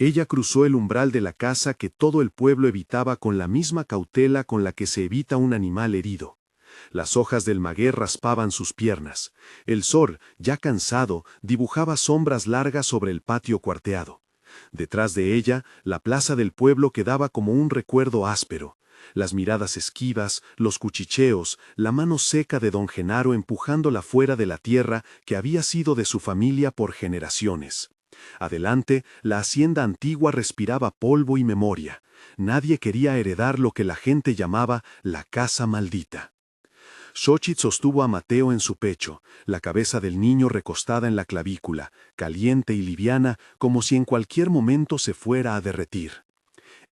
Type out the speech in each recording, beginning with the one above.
Ella cruzó el umbral de la casa que todo el pueblo evitaba con la misma cautela con la que se evita un animal herido. Las hojas del maguey raspaban sus piernas. El sol, ya cansado, dibujaba sombras largas sobre el patio cuarteado. Detrás de ella, la plaza del pueblo quedaba como un recuerdo áspero. Las miradas esquivas, los cuchicheos, la mano seca de don Genaro empujándola fuera de la tierra que había sido de su familia por generaciones. Adelante, la hacienda antigua respiraba polvo y memoria. Nadie quería heredar lo que la gente llamaba la casa maldita. Xochitl sostuvo a Mateo en su pecho, la cabeza del niño recostada en la clavícula, caliente y liviana, como si en cualquier momento se fuera a derretir.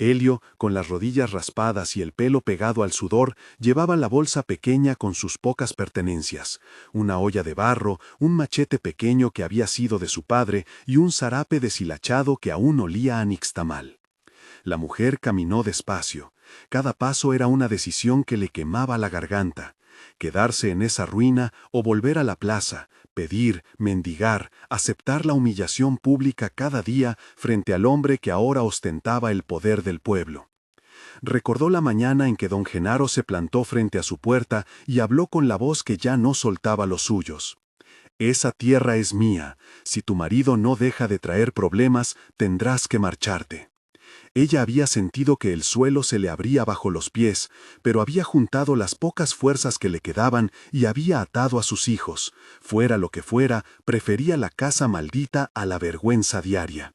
Helio, con las rodillas raspadas y el pelo pegado al sudor, llevaba la bolsa pequeña con sus pocas pertenencias, una olla de barro, un machete pequeño que había sido de su padre y un zarape deshilachado que aún olía a nixtamal. La mujer caminó despacio. Cada paso era una decisión que le quemaba la garganta. Quedarse en esa ruina o volver a la plaza, pedir, mendigar, aceptar la humillación pública cada día frente al hombre que ahora ostentaba el poder del pueblo. Recordó la mañana en que don Genaro se plantó frente a su puerta y habló con la voz que ya no soltaba los suyos. «Esa tierra es mía. Si tu marido no deja de traer problemas, tendrás que marcharte». Ella había sentido que el suelo se le abría bajo los pies, pero había juntado las pocas fuerzas que le quedaban y había atado a sus hijos. Fuera lo que fuera, prefería la casa maldita a la vergüenza diaria.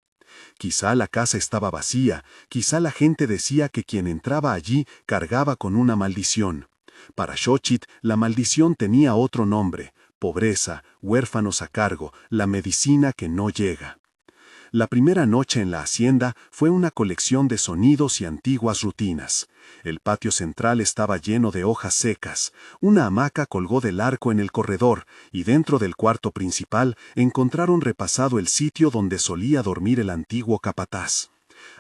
Quizá la casa estaba vacía, quizá la gente decía que quien entraba allí cargaba con una maldición. Para Xochitl, la maldición tenía otro nombre: pobreza, huérfanos a cargo, la medicina que no llega. La primera noche en la hacienda fue una colección de sonidos y antiguas rutinas. El patio central estaba lleno de hojas secas, una hamaca colgó del arco en el corredor, y dentro del cuarto principal encontraron repasado el sitio donde solía dormir el antiguo capataz.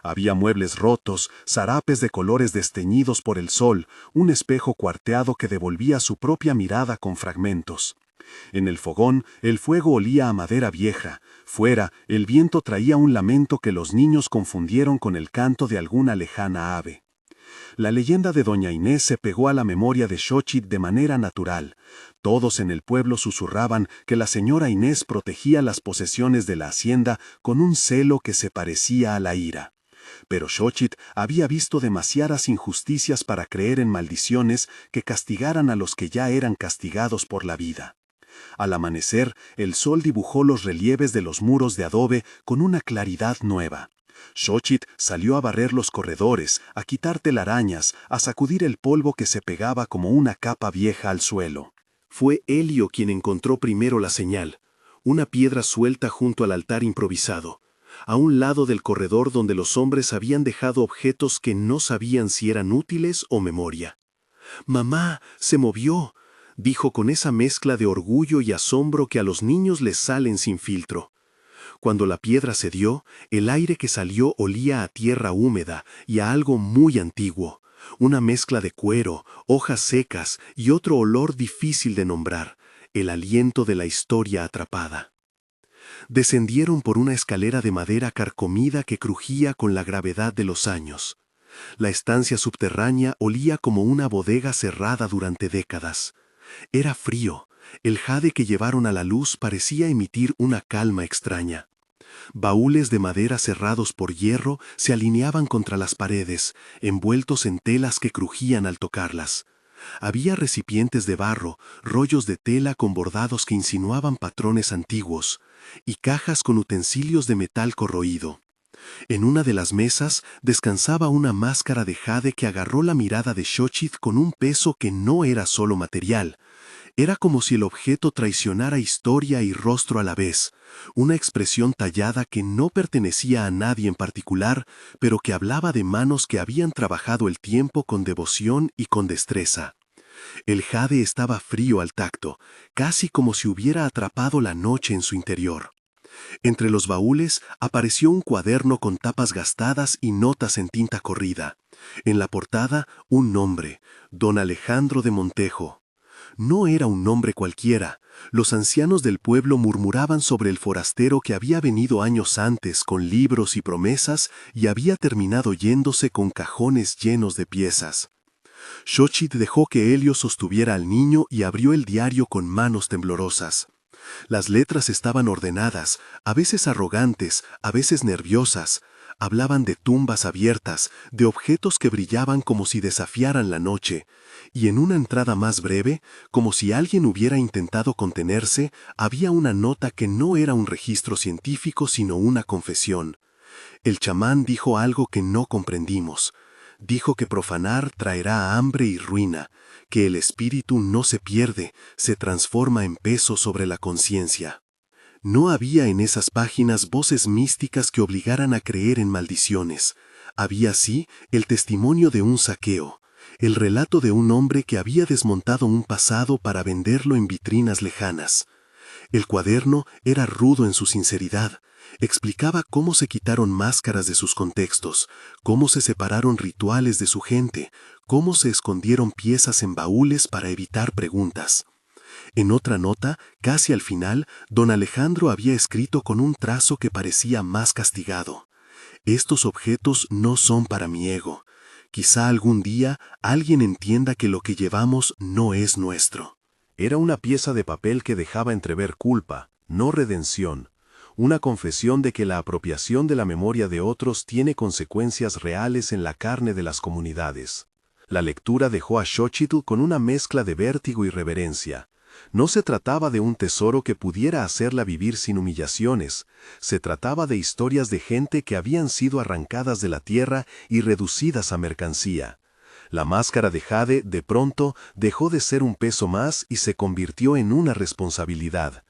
Había muebles rotos, zarapes de colores desteñidos por el sol, un espejo cuarteado que devolvía su propia mirada con fragmentos. En el fogón, el fuego olía a madera vieja. Fuera, el viento traía un lamento que los niños confundieron con el canto de alguna lejana ave. La leyenda de doña Inés se pegó a la memoria de Xochitl de manera natural. Todos en el pueblo susurraban que la señora Inés protegía las posesiones de la hacienda con un celo que se parecía a la ira. Pero Xochitl había visto demasiadas injusticias para creer en maldiciones que castigaran a los que ya eran castigados por la vida. Al amanecer, el sol dibujó los relieves de los muros de adobe con una claridad nueva. Xochitl salió a barrer los corredores, a quitar telarañas, a sacudir el polvo que se pegaba como una capa vieja al suelo. Fue Helio quien encontró primero la señal, una piedra suelta junto al altar improvisado, a un lado del corredor donde los hombres habían dejado objetos que no sabían si eran útiles o memoria. «Mamá, se movió», dijo con esa mezcla de orgullo y asombro que a los niños les salen sin filtro. Cuando la piedra cedió, el aire que salió olía a tierra húmeda y a algo muy antiguo, una mezcla de cuero, hojas secas y otro olor difícil de nombrar, el aliento de la historia atrapada. Descendieron por una escalera de madera carcomida que crujía con la gravedad de los años. La estancia subterránea olía como una bodega cerrada durante décadas. Era frío. El jade que llevaron a la luz parecía emitir una calma extraña. Baúles de madera cerrados por hierro se alineaban contra las paredes, envueltos en telas que crujían al tocarlas. Había recipientes de barro, rollos de tela con bordados que insinuaban patrones antiguos, y cajas con utensilios de metal corroído. En una de las mesas descansaba una máscara de jade que agarró la mirada de Xochitl con un peso que no era solo material. Era como si el objeto traicionara historia y rostro a la vez, una expresión tallada que no pertenecía a nadie en particular, pero que hablaba de manos que habían trabajado el tiempo con devoción y con destreza. El jade estaba frío al tacto, casi como si hubiera atrapado la noche en su interior. Entre los baúles apareció un cuaderno con tapas gastadas y notas en tinta corrida. En la portada, un nombre: Don Alejandro de Montejo. No era un nombre cualquiera. Los ancianos del pueblo murmuraban sobre el forastero que había venido años antes con libros y promesas y había terminado yéndose con cajones llenos de piezas. Xochitl dejó que Helio sostuviera al niño y abrió el diario con manos temblorosas. Las letras estaban ordenadas, a veces arrogantes, a veces nerviosas. Hablaban de tumbas abiertas, de objetos que brillaban como si desafiaran la noche, y en una entrada más breve, como si alguien hubiera intentado contenerse, había una nota que no era un registro científico sino una confesión. El chamán dijo algo que no comprendimos. Dijo que profanar traerá hambre y ruina, que el espíritu no se pierde, se transforma en peso sobre la conciencia. No había en esas páginas voces místicas que obligaran a creer en maldiciones. Había sí el testimonio de un saqueo, el relato de un hombre que había desmontado un pasado para venderlo en vitrinas lejanas. El cuaderno era rudo en su sinceridad. Explicaba cómo se quitaron máscaras de sus contextos, cómo se separaron rituales de su gente, cómo se escondieron piezas en baúles para evitar preguntas. En otra nota, casi al final, don Alejandro había escrito con un trazo que parecía más castigado: «Estos objetos no son para mi ego. Quizá algún día alguien entienda que lo que llevamos no es nuestro». Era una pieza de papel que dejaba entrever culpa, no redención. Una confesión de que la apropiación de la memoria de otros tiene consecuencias reales en la carne de las comunidades. La lectura dejó a Xochitl con una mezcla de vértigo y reverencia. No se trataba de un tesoro que pudiera hacerla vivir sin humillaciones, se trataba de historias de gente que habían sido arrancadas de la tierra y reducidas a mercancía. La máscara de jade, de pronto, dejó de ser un peso más y se convirtió en una responsabilidad.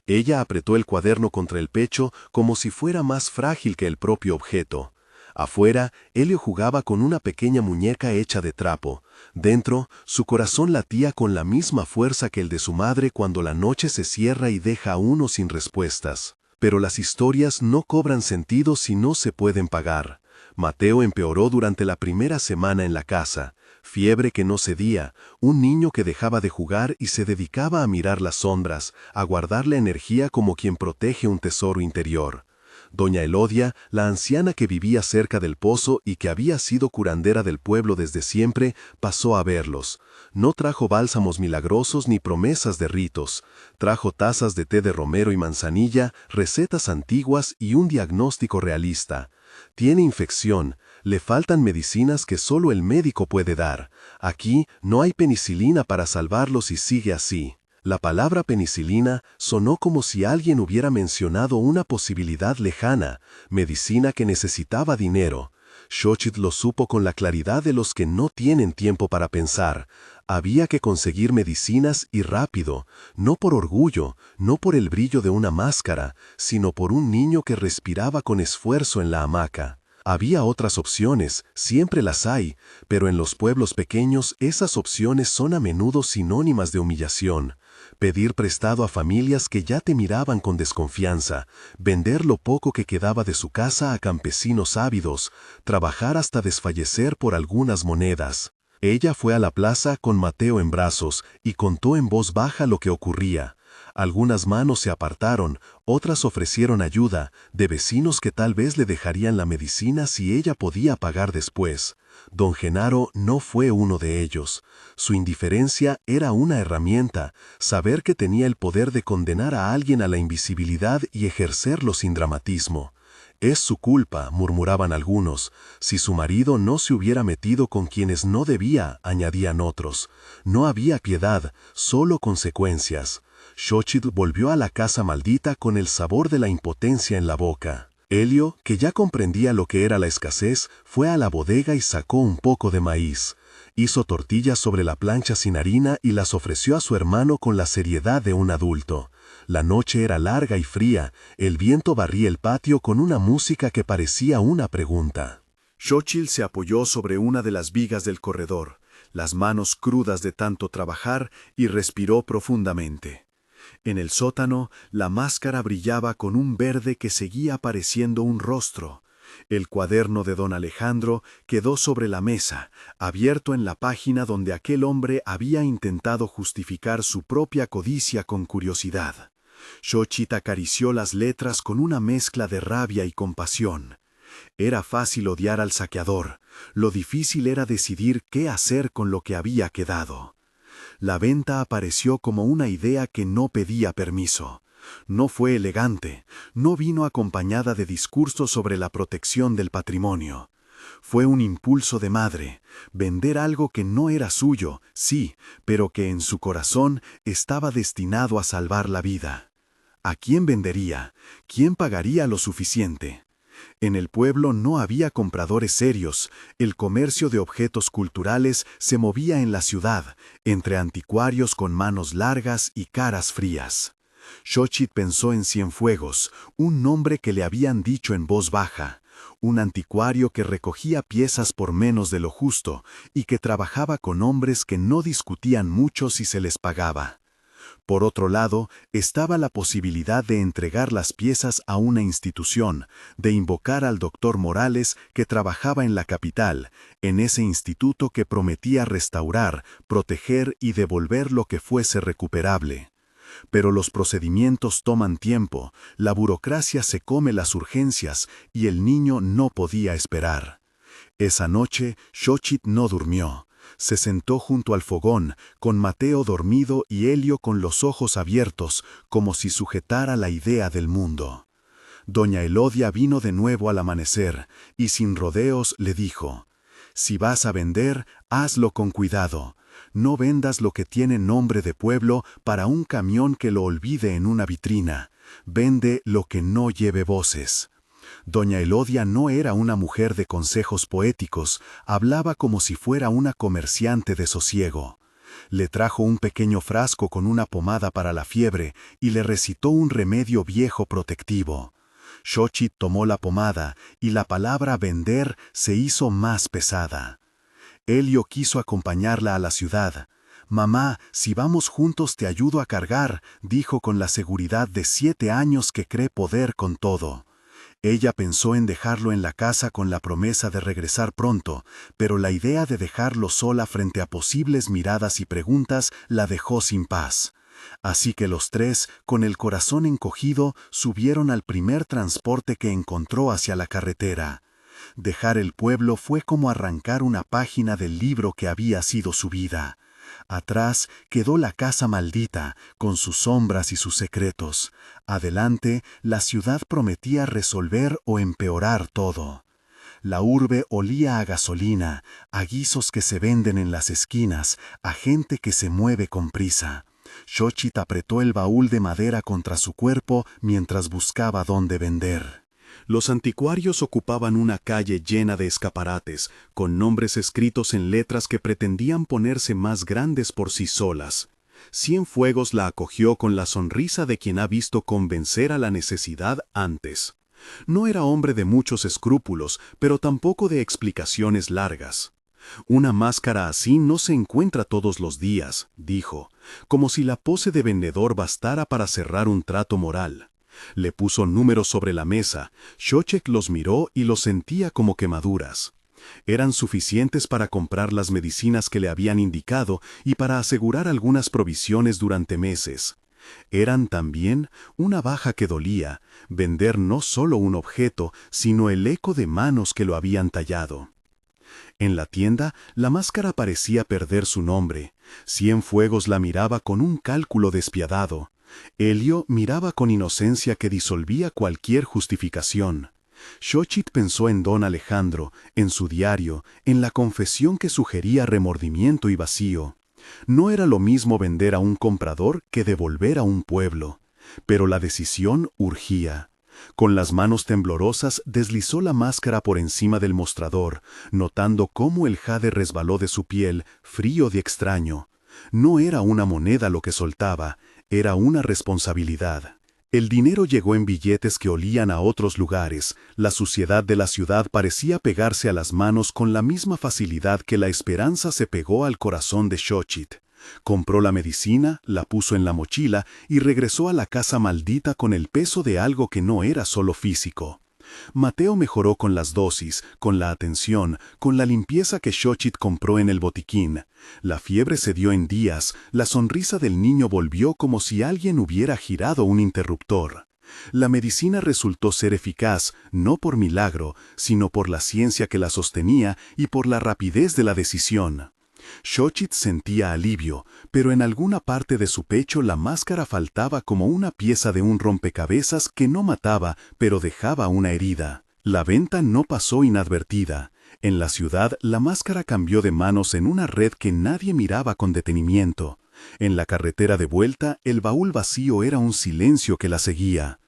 Ella apretó el cuaderno contra el pecho como si fuera más frágil que el propio objeto. Afuera, Helio jugaba con una pequeña muñeca hecha de trapo. Dentro, su corazón latía con la misma fuerza que el de su madre cuando la noche se cierra y deja a uno sin respuestas. Pero las historias no cobran sentido si no se pueden pagar. Mateo empeoró durante la primera semana en la casa. Fiebre que no cedía, un niño que dejaba de jugar y se dedicaba a mirar las sombras, a guardar la energía como quien protege un tesoro interior. Doña Elodia, la anciana que vivía cerca del pozo y que había sido curandera del pueblo desde siempre, pasó a verlos. No trajo bálsamos milagrosos ni promesas de ritos. Trajo tazas de té de romero y manzanilla, recetas antiguas y un diagnóstico realista. Tiene infección, le faltan medicinas que solo el médico puede dar. Aquí no hay penicilina para salvarlo si sigue así. La palabra penicilina sonó como si alguien hubiera mencionado una posibilidad lejana, medicina que necesitaba dinero. Xochitl lo supo con la claridad de los que no tienen tiempo para pensar. Había que conseguir medicinas y rápido, no por orgullo, no por el brillo de una máscara, sino por un niño que respiraba con esfuerzo en la hamaca. Había otras opciones, siempre las hay, pero en los pueblos pequeños esas opciones son a menudo sinónimas de humillación. Pedir prestado a familias que ya te miraban con desconfianza, vender lo poco que quedaba de su casa a campesinos ávidos, trabajar hasta desfallecer por algunas monedas. Ella fue a la plaza con Mateo en brazos y contó en voz baja lo que ocurría. Algunas manos se apartaron, otras ofrecieron ayuda, de vecinos que tal vez le dejarían la medicina si ella podía pagar después. Don Genaro no fue uno de ellos. Su indiferencia era una herramienta, saber que tenía el poder de condenar a alguien a la invisibilidad y ejercerlo sin dramatismo. Es su culpa, murmuraban algunos. Si su marido no se hubiera metido con quienes no debía, añadían otros. No había piedad, solo consecuencias. Xochitl volvió a la casa maldita con el sabor de la impotencia en la boca. Helio, que ya comprendía lo que era la escasez, fue a la bodega y sacó un poco de maíz. Hizo tortillas sobre la plancha sin harina y las ofreció a su hermano con la seriedad de un adulto. La noche era larga y fría, el viento barría el patio con una música que parecía una pregunta. Xochitl se apoyó sobre una de las vigas del corredor, las manos crudas de tanto trabajar, y respiró profundamente. En el sótano, la máscara brillaba con un verde que seguía pareciendo un rostro. El cuaderno de don Alejandro quedó sobre la mesa, abierto en la página donde aquel hombre había intentado justificar su propia codicia con curiosidad. Xochitl acarició las letras con una mezcla de rabia y compasión. Era fácil odiar al saqueador, lo difícil era decidir qué hacer con lo que había quedado. La venta apareció como una idea que no pedía permiso. No fue elegante, no vino acompañada de discursos sobre la protección del patrimonio. Fue un impulso de madre, vender algo que no era suyo, sí, pero que en su corazón estaba destinado a salvar la vida. ¿A quién vendería? ¿Quién pagaría lo suficiente? En el pueblo no había compradores serios, el comercio de objetos culturales se movía en la ciudad, entre anticuarios con manos largas y caras frías. Xochitl pensó en Cienfuegos, un nombre que le habían dicho en voz baja, un anticuario que recogía piezas por menos de lo justo y que trabajaba con hombres que no discutían mucho si se les pagaba. Por otro lado, estaba la posibilidad de entregar las piezas a una institución, de invocar al doctor Morales que trabajaba en la capital, en ese instituto que prometía restaurar, proteger y devolver lo que fuese recuperable. Pero los procedimientos toman tiempo, la burocracia se come las urgencias y el niño no podía esperar. Esa noche, Xochitl no durmió. Se sentó junto al fogón, con Mateo dormido y Helio con los ojos abiertos, como si sujetara la idea del mundo. Doña Elodia vino de nuevo al amanecer, y sin rodeos le dijo: «Si vas a vender, hazlo con cuidado. No vendas lo que tiene nombre de pueblo para un camión que lo olvide en una vitrina. Vende lo que no lleve voces». Doña Elodia no era una mujer de consejos poéticos, hablaba como si fuera una comerciante de sosiego. Le trajo un pequeño frasco con una pomada para la fiebre y le recitó un remedio viejo protectivo. Xochitl tomó la pomada y la palabra vender se hizo más pesada. Helio quiso acompañarla a la ciudad. «Mamá, si vamos juntos te ayudo a cargar», dijo con la seguridad de 7 años que cree poder con todo. Ella pensó en dejarlo en la casa con la promesa de regresar pronto, pero la idea de dejarlo sola frente a posibles miradas y preguntas la dejó sin paz. Así que los tres, con el corazón encogido, subieron al primer transporte que encontró hacia la carretera. Dejar el pueblo fue como arrancar una página del libro que había sido su vida. Atrás quedó la casa maldita, con sus sombras y sus secretos. Adelante, la ciudad prometía resolver o empeorar todo. La urbe olía a gasolina, a guisos que se venden en las esquinas, a gente que se mueve con prisa. Xochitl apretó el baúl de madera contra su cuerpo mientras buscaba dónde vender. Los anticuarios ocupaban una calle llena de escaparates, con nombres escritos en letras que pretendían ponerse más grandes por sí solas. Cienfuegos la acogió con la sonrisa de quien ha visto convencer a la necesidad antes. No era hombre de muchos escrúpulos, pero tampoco de explicaciones largas. «Una máscara así no se encuentra todos los días», dijo, como si la pose de vendedor bastara para cerrar un trato moral. Le puso números sobre la mesa, Xochitl los miró y los sentía como quemaduras. Eran suficientes para comprar las medicinas que le habían indicado y para asegurar algunas provisiones durante meses. Eran también una baja que dolía, vender no solo un objeto, sino el eco de manos que lo habían tallado. En la tienda, la máscara parecía perder su nombre. Cienfuegos la miraba con un cálculo despiadado. Helio miraba con inocencia que disolvía cualquier justificación. Xochitl pensó en don Alejandro, en su diario, en la confesión que sugería remordimiento y vacío. No era lo mismo vender a un comprador que devolver a un pueblo. Pero la decisión urgía. Con las manos temblorosas deslizó la máscara por encima del mostrador, notando cómo el jade resbaló de su piel, frío de extraño. No era una moneda lo que soltaba, era una responsabilidad. El dinero llegó en billetes que olían a otros lugares. La suciedad de la ciudad parecía pegarse a las manos con la misma facilidad que la esperanza se pegó al corazón de Xochitl. Compró la medicina, la puso en la mochila y regresó a la casa maldita con el peso de algo que no era solo físico. Mateo mejoró con las dosis, con la atención, con la limpieza que Xochitl compró en el botiquín. La fiebre se dio en días, la sonrisa del niño volvió como si alguien hubiera girado un interruptor. La medicina resultó ser eficaz, no por milagro, sino por la ciencia que la sostenía y por la rapidez de la decisión. Xochitl sentía alivio, pero en alguna parte de su pecho la máscara faltaba como una pieza de un rompecabezas que no mataba, pero dejaba una herida. La venta no pasó inadvertida. En la ciudad, la máscara cambió de manos en una red que nadie miraba con detenimiento. En la carretera de vuelta, el baúl vacío era un silencio que la seguía.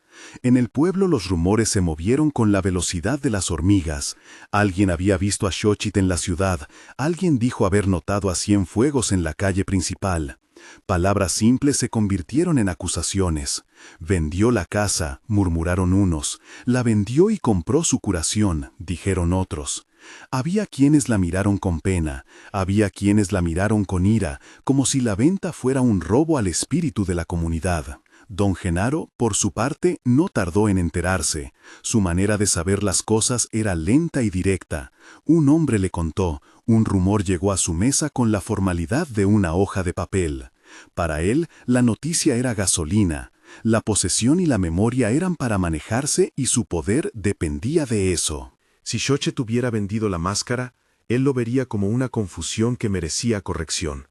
En el pueblo los rumores se movieron con la velocidad de las hormigas. Alguien había visto a Xochitl en la ciudad, alguien dijo haber notado a Cienfuegos en la calle principal. Palabras simples se convirtieron en acusaciones. Vendió la casa, murmuraron unos. La vendió y compró su curación, dijeron otros. Había quienes la miraron con pena, había quienes la miraron con ira, como si la venta fuera un robo al espíritu de la comunidad. Don Genaro, por su parte, no tardó en enterarse. Su manera de saber las cosas era lenta y directa. Un hombre le contó, un rumor llegó a su mesa con la formalidad de una hoja de papel. Para él, la noticia era gasolina. La posesión y la memoria eran para manejarse y su poder dependía de eso. Si Xochitl hubiera vendido la máscara, él lo vería como una confusión que merecía corrección.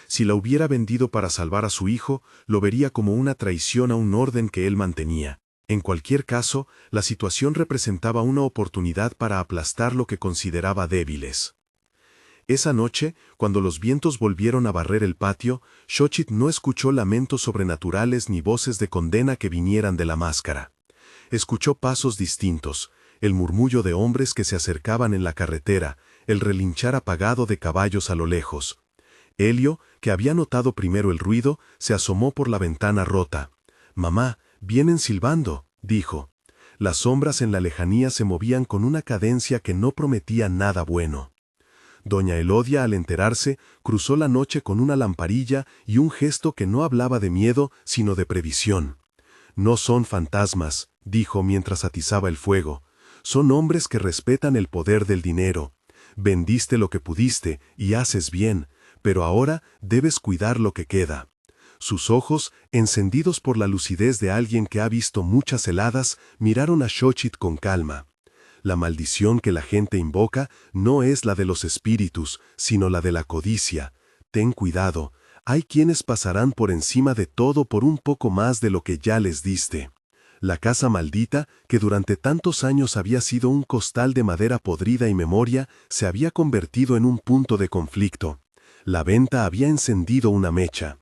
Si la hubiera vendido para salvar a su hijo, lo vería como una traición a un orden que él mantenía. En cualquier caso, la situación representaba una oportunidad para aplastar lo que consideraba débiles. Esa noche, cuando los vientos volvieron a barrer el patio, Xochitl no escuchó lamentos sobrenaturales ni voces de condena que vinieran de la máscara. Escuchó pasos distintos, el murmullo de hombres que se acercaban en la carretera, el relinchar apagado de caballos a lo lejos. Helio, que había notado primero el ruido, se asomó por la ventana rota. «Mamá, vienen silbando», dijo. Las sombras en la lejanía se movían con una cadencia que no prometía nada bueno. Doña Elodia, al enterarse, cruzó la noche con una lamparilla y un gesto que no hablaba de miedo, sino de previsión. «No son fantasmas», dijo mientras atizaba el fuego. «Son hombres que respetan el poder del dinero. Vendiste lo que pudiste y haces bien, pero ahora debes cuidar lo que queda». Sus ojos, encendidos por la lucidez de alguien que ha visto muchas heladas, miraron a Xochitl con calma. La maldición que la gente invoca no es la de los espíritus, sino la de la codicia. Ten cuidado, hay quienes pasarán por encima de todo por un poco más de lo que ya les diste. La casa maldita, que durante tantos años había sido un costal de madera podrida y memoria, se había convertido en un punto de conflicto. La venta había encendido una mecha.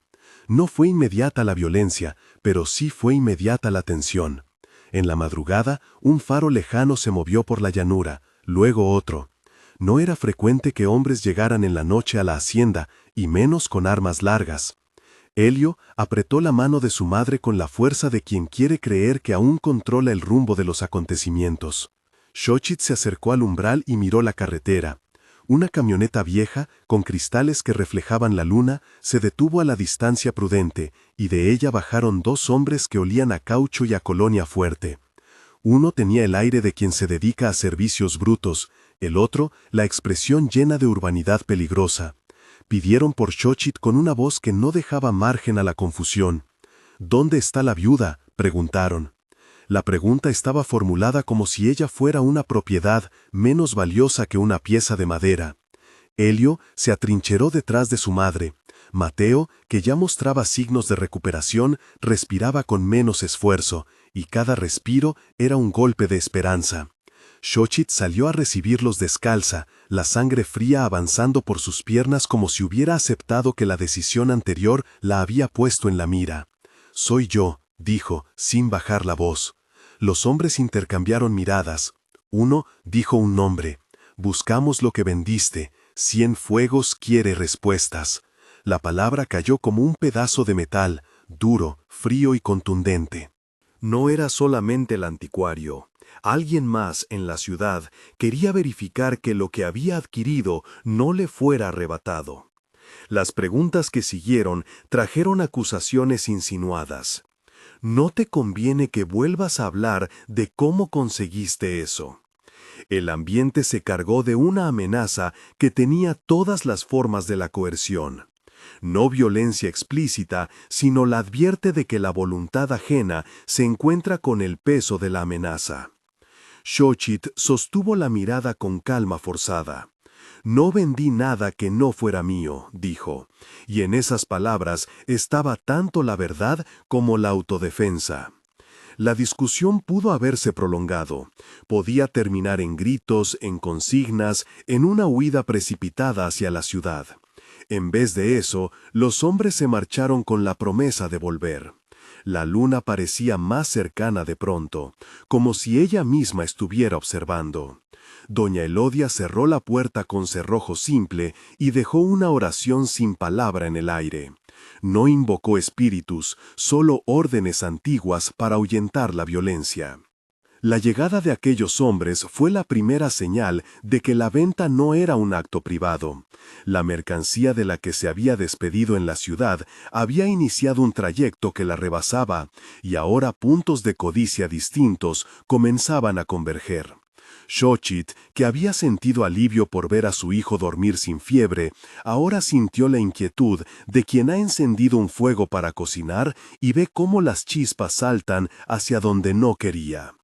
No fue inmediata la violencia, pero sí fue inmediata la tensión. En la madrugada, un faro lejano se movió por la llanura, luego otro. No era frecuente que hombres llegaran en la noche a la hacienda, y menos con armas largas. Helio apretó la mano de su madre con la fuerza de quien quiere creer que aún controla el rumbo de los acontecimientos. Xochitl se acercó al umbral y miró la carretera. Una camioneta vieja, con cristales que reflejaban la luna, se detuvo a la distancia prudente, y de ella bajaron dos hombres que olían a caucho y a colonia fuerte. Uno tenía el aire de quien se dedica a servicios brutos, el otro la expresión llena de urbanidad peligrosa. Pidieron por Xochitl con una voz que no dejaba margen a la confusión. «¿Dónde está la viuda?», preguntaron. La pregunta estaba formulada como si ella fuera una propiedad menos valiosa que una pieza de madera. Helio se atrincheró detrás de su madre. Mateo, que ya mostraba signos de recuperación, respiraba con menos esfuerzo, y cada respiro era un golpe de esperanza. Xochitl salió a recibirlos descalza, la sangre fría avanzando por sus piernas como si hubiera aceptado que la decisión anterior la había puesto en la mira. «Soy yo», dijo, sin bajar la voz. Los hombres intercambiaron miradas. Uno dijo un nombre. «Buscamos lo que vendiste. Cienfuegos quiere respuestas». La palabra cayó como un pedazo de metal, duro, frío y contundente. No era solamente el anticuario. Alguien más en la ciudad quería verificar que lo que había adquirido no le fuera arrebatado. Las preguntas que siguieron trajeron acusaciones insinuadas. No te conviene que vuelvas a hablar de cómo conseguiste eso. El ambiente se cargó de una amenaza que tenía todas las formas de la coerción. No violencia explícita, sino la advierte de que la voluntad ajena se encuentra con el peso de la amenaza. Xochitl sostuvo la mirada con calma forzada. No vendí nada que no fuera mío, dijo, y en esas palabras estaba tanto la verdad como la autodefensa. La discusión pudo haberse prolongado. Podía terminar en gritos, en consignas, en una huida precipitada hacia la ciudad. En vez de eso, los hombres se marcharon con la promesa de volver. La luna parecía más cercana de pronto, como si ella misma estuviera observando. Doña Elodia cerró la puerta con cerrojo simple y dejó una oración sin palabra en el aire. No invocó espíritus, solo órdenes antiguas para ahuyentar la violencia. La llegada de aquellos hombres fue la primera señal de que la venta no era un acto privado. La mercancía de la que se había despedido en la ciudad había iniciado un trayecto que la rebasaba, y ahora puntos de codicia distintos comenzaban a converger. Xochitl, que había sentido alivio por ver a su hijo dormir sin fiebre, ahora sintió la inquietud de quien ha encendido un fuego para cocinar y ve cómo las chispas saltan hacia donde no quería.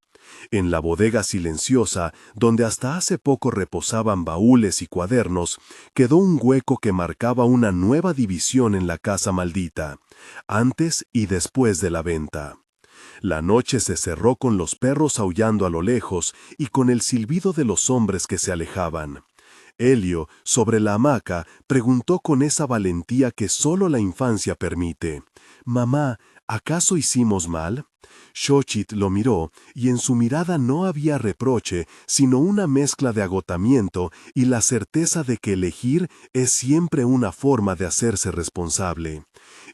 En la bodega silenciosa, donde hasta hace poco reposaban baúles y cuadernos, quedó un hueco que marcaba una nueva división en la casa maldita, antes y después de la venta. La noche se cerró con los perros aullando a lo lejos y con el silbido de los hombres que se alejaban. Elio, sobre la hamaca, preguntó con esa valentía que solo la infancia permite: «Mamá, ¿acaso hicimos mal?». Xochitl lo miró, y en su mirada no había reproche, sino una mezcla de agotamiento y la certeza de que elegir es siempre una forma de hacerse responsable.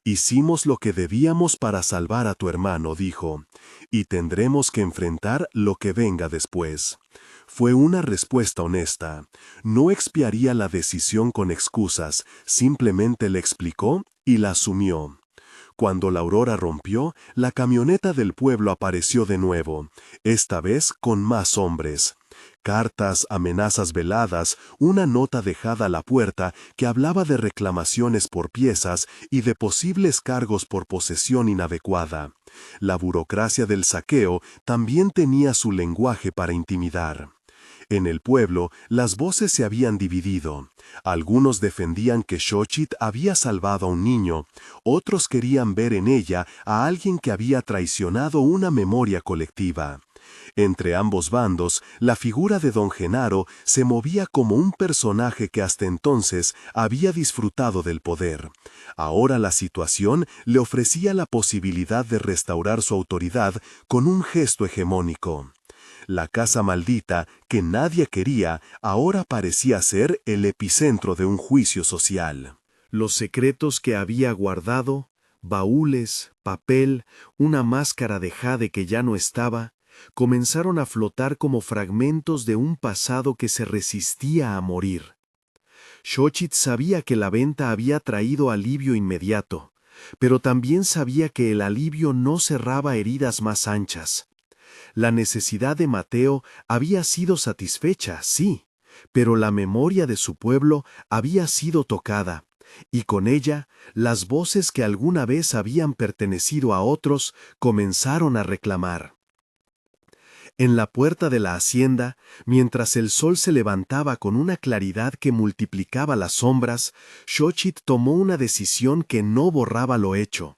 «Hicimos lo que debíamos para salvar a tu hermano», dijo, «y tendremos que enfrentar lo que venga después». Fue una respuesta honesta. No expiaría la decisión con excusas, simplemente la explicó y la asumió. Cuando la aurora rompió, la camioneta del pueblo apareció de nuevo, esta vez con más hombres. Cartas, amenazas veladas, una nota dejada a la puerta que hablaba de reclamaciones por piezas y de posibles cargos por posesión inadecuada. La burocracia del saqueo también tenía su lenguaje para intimidar. En el pueblo, las voces se habían dividido. Algunos defendían que Xochitl había salvado a un niño, otros querían ver en ella a alguien que había traicionado una memoria colectiva. Entre ambos bandos, la figura de don Genaro se movía como un personaje que hasta entonces había disfrutado del poder. Ahora la situación le ofrecía la posibilidad de restaurar su autoridad con un gesto hegemónico. La casa maldita, que nadie quería, ahora parecía ser el epicentro de un juicio social. Los secretos que había guardado, baúles, papel, una máscara de jade que ya no estaba, comenzaron a flotar como fragmentos de un pasado que se resistía a morir. Xochitl sabía que la venta había traído alivio inmediato, pero también sabía que el alivio no cerraba heridas más anchas. La necesidad de Mateo había sido satisfecha, sí, pero la memoria de su pueblo había sido tocada, y con ella las voces que alguna vez habían pertenecido a otros comenzaron a reclamar. En la puerta de la hacienda, mientras el sol se levantaba con una claridad que multiplicaba las sombras, Xochitl tomó una decisión que no borraba lo hecho: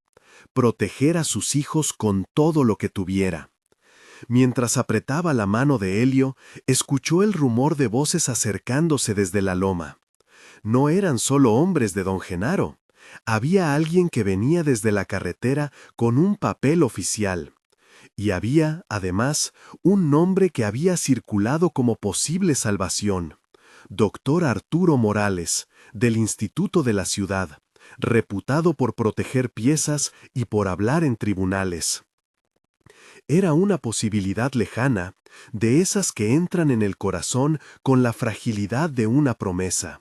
proteger a sus hijos con todo lo que tuviera. Mientras apretaba la mano de Elio, escuchó el rumor de voces acercándose desde la loma. No eran solo hombres de don Genaro. Había alguien que venía desde la carretera con un papel oficial. Y había, además, un nombre que había circulado como posible salvación: Dr. Arturo Morales, del Instituto de la Ciudad, reputado por proteger piezas y por hablar en tribunales. Era una posibilidad lejana, de esas que entran en el corazón con la fragilidad de una promesa.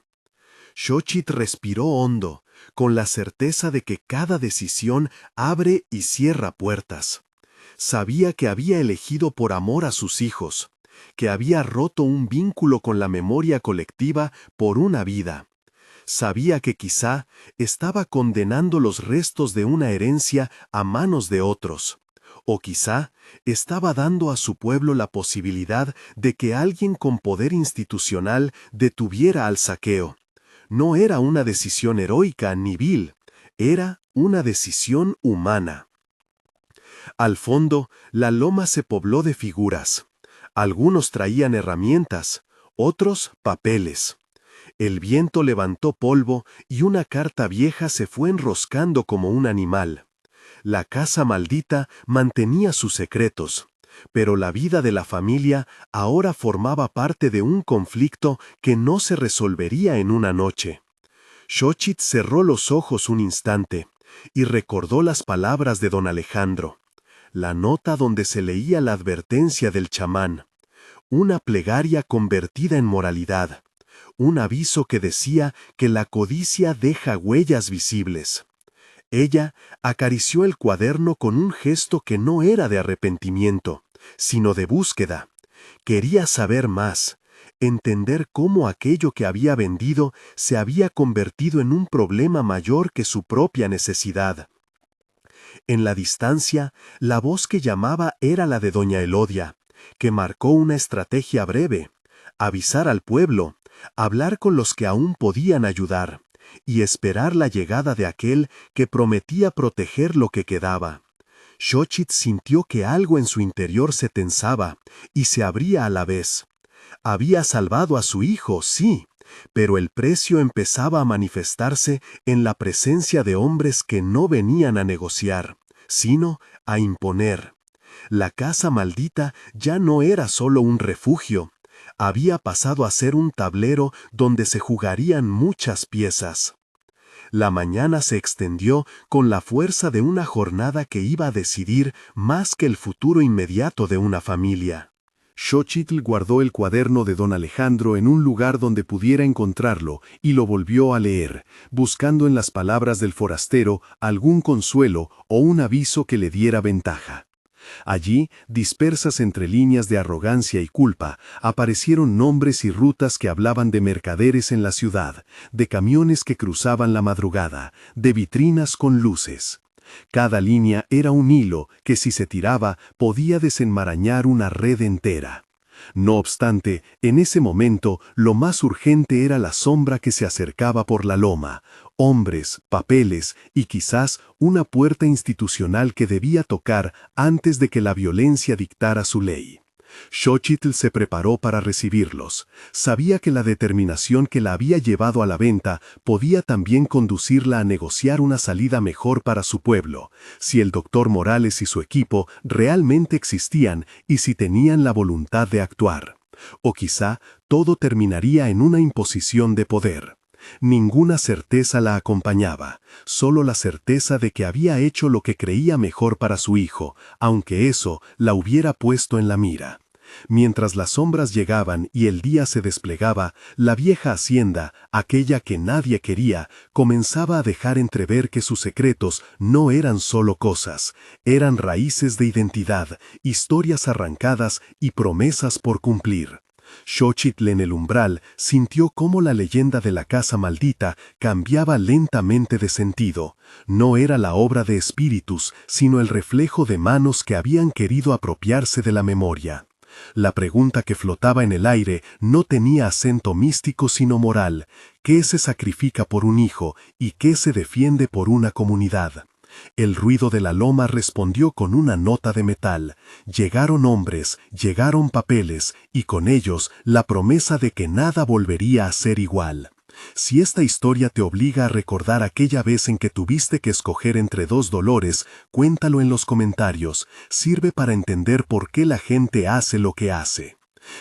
Xochitl respiró hondo, con la certeza de que cada decisión abre y cierra puertas. Sabía que había elegido por amor a sus hijos, que había roto un vínculo con la memoria colectiva por una vida. Sabía que quizá estaba condenando los restos de una herencia a manos de otros, o quizá estaba dando a su pueblo la posibilidad de que alguien con poder institucional detuviera al saqueo. No era una decisión heroica ni vil, era una decisión humana. Al fondo, la loma se pobló de figuras. Algunos traían herramientas, otros papeles. El viento levantó polvo y una carta vieja se fue enroscando como un animal. La casa maldita mantenía sus secretos, pero la vida de la familia ahora formaba parte de un conflicto que no se resolvería en una noche. Xochitl cerró los ojos un instante y recordó las palabras de don Alejandro, la nota donde se leía la advertencia del chamán, una plegaria convertida en moralidad, un aviso que decía que la codicia deja huellas visibles. Ella acarició el cuaderno con un gesto que no era de arrepentimiento, sino de búsqueda. Quería saber más, entender cómo aquello que había vendido se había convertido en un problema mayor que su propia necesidad. En la distancia, la voz que llamaba era la de doña Elodia, que marcó una estrategia breve: avisar al pueblo, hablar con los que aún podían ayudar, y esperar la llegada de aquel que prometía proteger lo que quedaba. Xochitl sintió que algo en su interior se tensaba y se abría a la vez. Había salvado a su hijo, sí, pero el precio empezaba a manifestarse en la presencia de hombres que no venían a negociar, sino a imponer. La casa maldita ya no era solo un refugio, había pasado a ser un tablero donde se jugarían muchas piezas. La mañana se extendió con la fuerza de una jornada que iba a decidir más que el futuro inmediato de una familia. Xochitl guardó el cuaderno de don Alejandro en un lugar donde pudiera encontrarlo y lo volvió a leer, buscando en las palabras del forastero algún consuelo o un aviso que le diera ventaja. Allí, dispersas entre líneas de arrogancia y culpa, aparecieron nombres y rutas que hablaban de mercaderes en la ciudad, de camiones que cruzaban la madrugada, de vitrinas con luces. Cada línea era un hilo que, si se tiraba, podía desenmarañar una red entera. No obstante, en ese momento, lo más urgente era la sombra que se acercaba por la loma, hombres, papeles y quizás una puerta institucional que debía tocar antes de que la violencia dictara su ley. Xochitl se preparó para recibirlos. Sabía que la determinación que la había llevado a la venta podía también conducirla a negociar una salida mejor para su pueblo, si el doctor Morales y su equipo realmente existían y si tenían la voluntad de actuar. O quizá todo terminaría en una imposición de poder. Ninguna certeza la acompañaba, solo la certeza de que había hecho lo que creía mejor para su hijo, aunque eso la hubiera puesto en la mira. Mientras las sombras llegaban y el día se desplegaba, la vieja hacienda, aquella que nadie quería, comenzaba a dejar entrever que sus secretos no eran solo cosas, eran raíces de identidad, historias arrancadas y promesas por cumplir. Xochitl en el umbral sintió cómo la leyenda de la casa maldita cambiaba lentamente de sentido. No era la obra de espíritus, sino el reflejo de manos que habían querido apropiarse de la memoria. La pregunta que flotaba en el aire no tenía acento místico sino moral. ¿Qué se sacrifica por un hijo y qué se defiende por una comunidad? El ruido de la loma respondió con una nota de metal. Llegaron hombres, llegaron papeles, y con ellos la promesa de que nada volvería a ser igual. Si esta historia te obliga a recordar aquella vez en que tuviste que escoger entre dos dolores, cuéntalo en los comentarios. Sirve para entender por qué la gente hace lo que hace.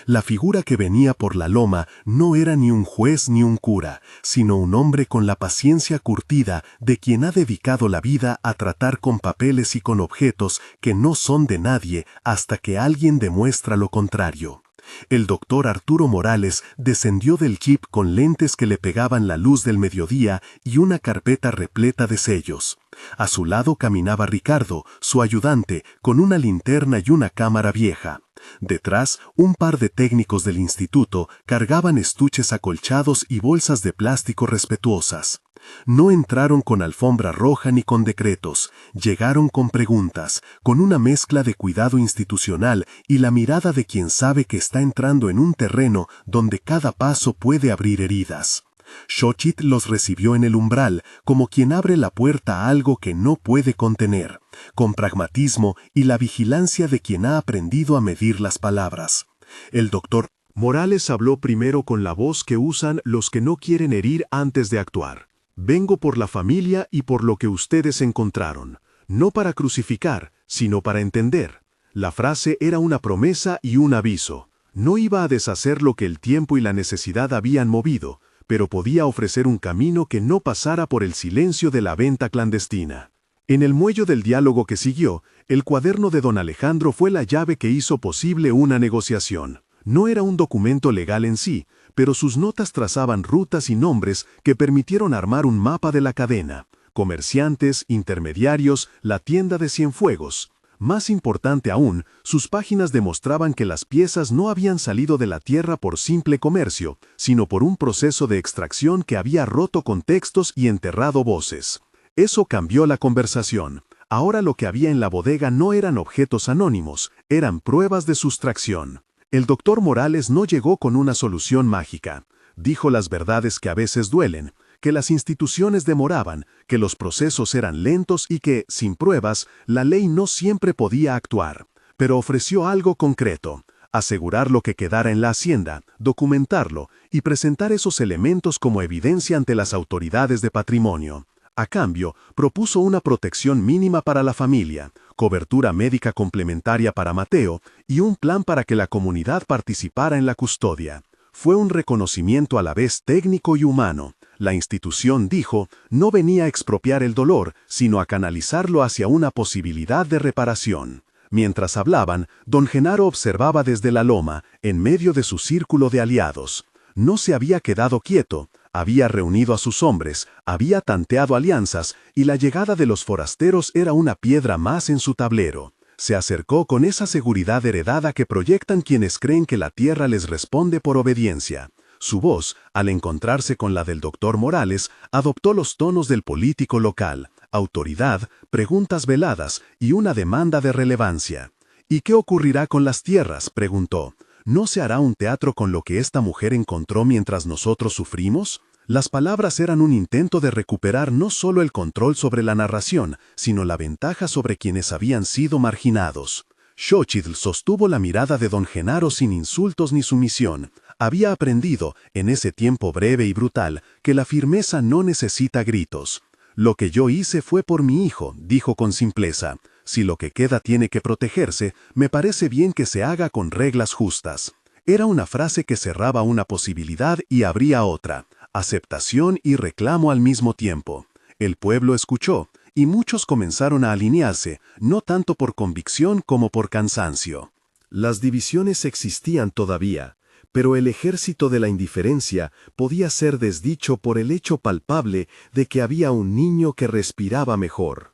La figura que venía por la loma no era ni un juez ni un cura, sino un hombre con la paciencia curtida de quien ha dedicado la vida a tratar con papeles y con objetos que no son de nadie hasta que alguien demuestra lo contrario. El doctor Arturo Morales descendió del jeep con lentes que le pegaban la luz del mediodía y una carpeta repleta de sellos. A su lado caminaba Ricardo, su ayudante, con una linterna y una cámara vieja. Detrás, un par de técnicos del instituto cargaban estuches acolchados y bolsas de plástico respetuosas. No entraron con alfombra roja ni con decretos, llegaron con preguntas, con una mezcla de cuidado institucional y la mirada de quien sabe que está entrando en un terreno donde cada paso puede abrir heridas. Xochitl los recibió en el umbral, como quien abre la puerta a algo que no puede contener, con pragmatismo y la vigilancia de quien ha aprendido a medir las palabras. El doctor Morales habló primero con la voz que usan los que no quieren herir antes de actuar. Vengo por la familia y por lo que ustedes encontraron, no para crucificar, sino para entender. La frase era una promesa y un aviso. No iba a deshacer lo que el tiempo y la necesidad habían movido, pero podía ofrecer un camino que no pasara por el silencio de la venta clandestina. En el muelle del diálogo que siguió, el cuaderno de don Alejandro fue la llave que hizo posible una negociación. No era un documento legal en sí, pero sus notas trazaban rutas y nombres que permitieron armar un mapa de la cadena. Comerciantes, intermediarios, la tienda de Cienfuegos. Más importante aún, sus páginas demostraban que las piezas no habían salido de la tierra por simple comercio, sino por un proceso de extracción que había roto contextos y enterrado voces. Eso cambió la conversación. Ahora lo que había en la bodega no eran objetos anónimos, eran pruebas de sustracción. El doctor Morales no llegó con una solución mágica. Dijo las verdades que a veces duelen, que las instituciones demoraban, que los procesos eran lentos y que, sin pruebas, la ley no siempre podía actuar. Pero ofreció algo concreto: asegurar lo que quedara en la hacienda, documentarlo y presentar esos elementos como evidencia ante las autoridades de patrimonio. A cambio, propuso una protección mínima para la familia, cobertura médica complementaria para Mateo y un plan para que la comunidad participara en la custodia. Fue un reconocimiento a la vez técnico y humano. La institución, dijo, no venía a expropiar el dolor, sino a canalizarlo hacia una posibilidad de reparación. Mientras hablaban, don Genaro observaba desde la loma, en medio de su círculo de aliados. No se había quedado quieto, había reunido a sus hombres, había tanteado alianzas, y la llegada de los forasteros era una piedra más en su tablero. Se acercó con esa seguridad heredada que proyectan quienes creen que la tierra les responde por obediencia. Su voz, al encontrarse con la del doctor Morales, adoptó los tonos del político local: autoridad, preguntas veladas y una demanda de relevancia. ¿Y qué ocurrirá con las tierras?, preguntó. ¿No se hará un teatro con lo que esta mujer encontró mientras nosotros sufrimos? Las palabras eran un intento de recuperar no solo el control sobre la narración, sino la ventaja sobre quienes habían sido marginados. Xochitl sostuvo la mirada de don Genaro sin insultos ni sumisión. Había aprendido, en ese tiempo breve y brutal, que la firmeza no necesita gritos. Lo que yo hice fue por mi hijo, dijo con simpleza. Si lo que queda tiene que protegerse, me parece bien que se haga con reglas justas. Era una frase que cerraba una posibilidad y abría otra. Aceptación y reclamo al mismo tiempo. El pueblo escuchó, y muchos comenzaron a alinearse, no tanto por convicción como por cansancio. Las divisiones existían todavía, pero el ejército de la indiferencia podía ser desdicho por el hecho palpable de que había un niño que respiraba mejor.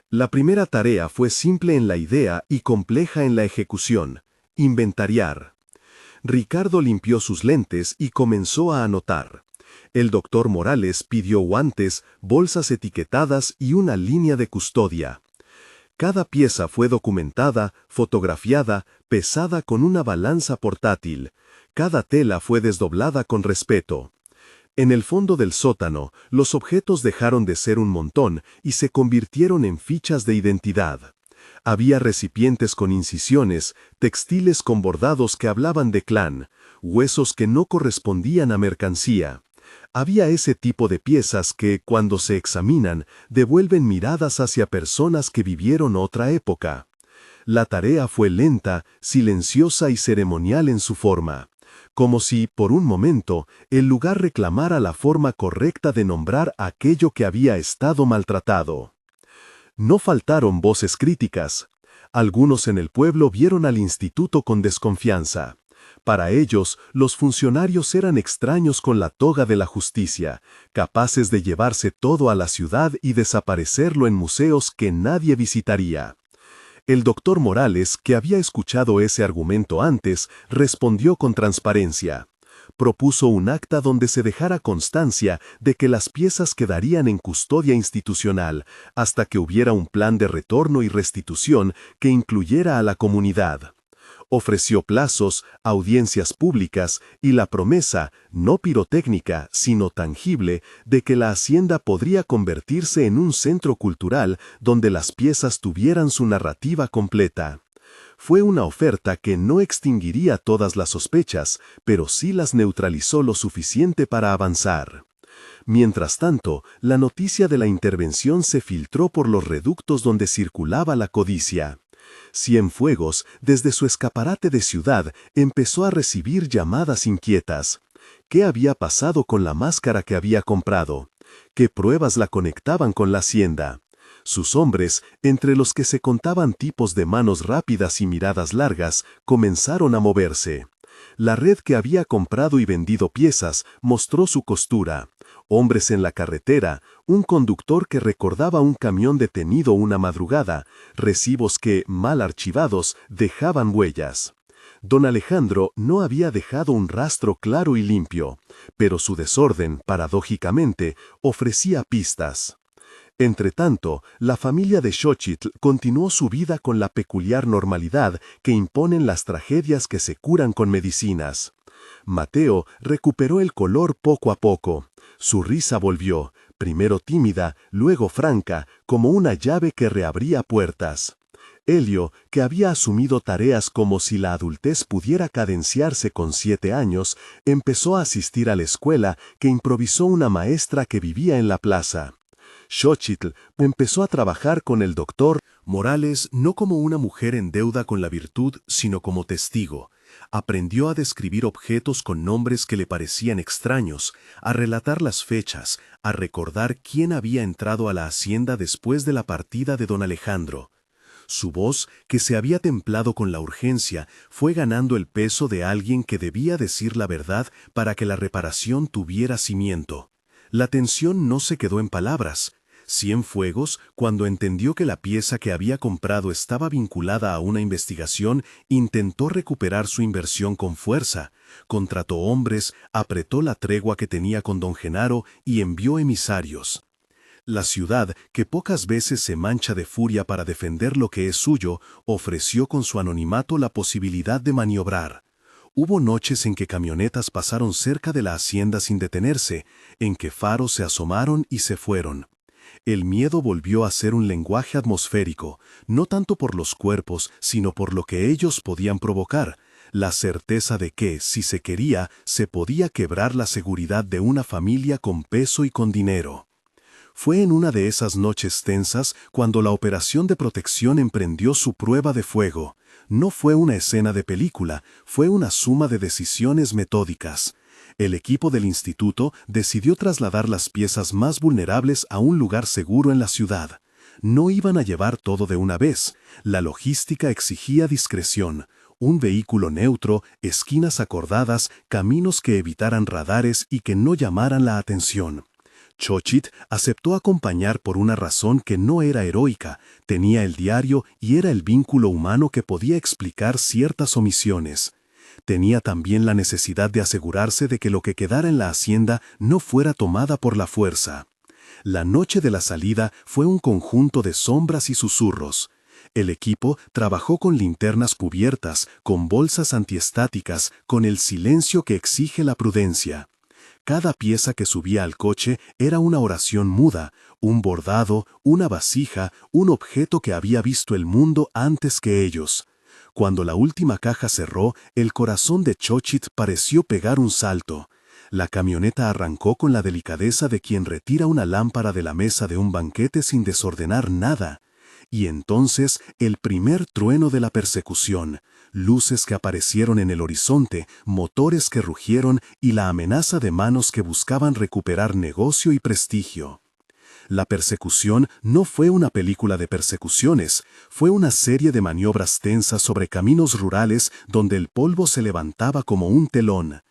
La primera tarea fue simple en la idea y compleja en la ejecución: inventariar. Ricardo limpió sus lentes y comenzó a anotar. El doctor Morales pidió guantes, bolsas etiquetadas y una línea de custodia. Cada pieza fue documentada, fotografiada, pesada con una balanza portátil. Cada tela fue desdoblada con respeto. En el fondo del sótano, los objetos dejaron de ser un montón y se convirtieron en fichas de identidad. Había recipientes con incisiones, textiles con bordados que hablaban de clan, huesos que no correspondían a mercancía. Había ese tipo de piezas que, cuando se examinan, devuelven miradas hacia personas que vivieron otra época. La tarea fue lenta, silenciosa y ceremonial en su forma. Como si, por un momento, el lugar reclamara la forma correcta de nombrar aquello que había estado maltratado. No faltaron voces críticas. Algunos en el pueblo vieron al instituto con desconfianza. Para ellos, los funcionarios eran extraños con la toga de la justicia, capaces de llevarse todo a la ciudad y desaparecerlo en museos que nadie visitaría. El doctor Morales, que había escuchado ese argumento antes, respondió con transparencia. Propuso un acta donde se dejara constancia de que las piezas quedarían en custodia institucional hasta que hubiera un plan de retorno y restitución que incluyera a la comunidad. Ofreció plazos, audiencias públicas y la promesa, no pirotécnica, sino tangible, de que la hacienda podría convertirse en un centro cultural donde las piezas tuvieran su narrativa completa. Fue una oferta que no extinguiría todas las sospechas, pero sí las neutralizó lo suficiente para avanzar. Mientras tanto, la noticia de la intervención se filtró por los reductos donde circulaba la codicia. Cienfuegos, desde su escaparate de ciudad, empezó a recibir llamadas inquietas. ¿Qué había pasado con la máscara que había comprado? ¿Qué pruebas la conectaban con la hacienda? Sus hombres, entre los que se contaban tipos de manos rápidas y miradas largas, comenzaron a moverse. La red que había comprado y vendido piezas mostró su costura. Hombres en la carretera, un conductor que recordaba un camión detenido una madrugada, recibos que, mal archivados, dejaban huellas. Don Alejandro no había dejado un rastro claro y limpio, pero su desorden, paradójicamente, ofrecía pistas. Entretanto, la familia de Xochitl continuó su vida con la peculiar normalidad que imponen las tragedias que se curan con medicinas. Mateo recuperó el color poco a poco. Su risa volvió, primero tímida, luego franca, como una llave que reabría puertas. Elio, que había asumido tareas como si la adultez pudiera cadenciarse con 7 años, empezó a asistir a la escuela que improvisó una maestra que vivía en la plaza. Xochitl empezó a trabajar con el doctor Morales no como una mujer en deuda con la virtud, sino como testigo. Aprendió a describir objetos con nombres que le parecían extraños, a relatar las fechas, a recordar quién había entrado a la hacienda después de la partida de don Alejandro. Su voz, que se había templado con la urgencia, fue ganando el peso de alguien que debía decir la verdad para que la reparación tuviera cimiento. La tensión no se quedó en palabras. Cienfuegos, cuando entendió que la pieza que había comprado estaba vinculada a una investigación, intentó recuperar su inversión con fuerza, contrató hombres, apretó la tregua que tenía con don Genaro y envió emisarios. La ciudad, que pocas veces se mancha de furia para defender lo que es suyo, ofreció con su anonimato la posibilidad de maniobrar. Hubo noches en que camionetas pasaron cerca de la hacienda sin detenerse, en que faros se asomaron y se fueron. El miedo volvió a ser un lenguaje atmosférico, no tanto por los cuerpos, sino por lo que ellos podían provocar, la certeza de que, si se quería, se podía quebrar la seguridad de una familia con peso y con dinero. Fue en una de esas noches tensas cuando la operación de protección emprendió su prueba de fuego. No fue una escena de película, fue una suma de decisiones metódicas. El equipo del instituto decidió trasladar las piezas más vulnerables a un lugar seguro en la ciudad. No iban a llevar todo de una vez. La logística exigía discreción. Un vehículo neutro, esquinas acordadas, caminos que evitaran radares y que no llamaran la atención. Xochitl aceptó acompañar por una razón que no era heroica, tenía el diario y era el vínculo humano que podía explicar ciertas omisiones. Tenía también la necesidad de asegurarse de que lo que quedara en la hacienda no fuera tomada por la fuerza. La noche de la salida fue un conjunto de sombras y susurros. El equipo trabajó con linternas cubiertas, con bolsas antiestáticas, con el silencio que exige la prudencia. Cada pieza que subía al coche era una oración muda, un bordado, una vasija, un objeto que había visto el mundo antes que ellos. Cuando la última caja cerró, el corazón de Xochitl pareció pegar un salto. La camioneta arrancó con la delicadeza de quien retira una lámpara de la mesa de un banquete sin desordenar nada. Y entonces el primer trueno de la persecución, luces que aparecieron en el horizonte, motores que rugieron y la amenaza de manos que buscaban recuperar negocio y prestigio. La persecución no fue una película de persecuciones, fue una serie de maniobras tensas sobre caminos rurales donde el polvo se levantaba como un telón.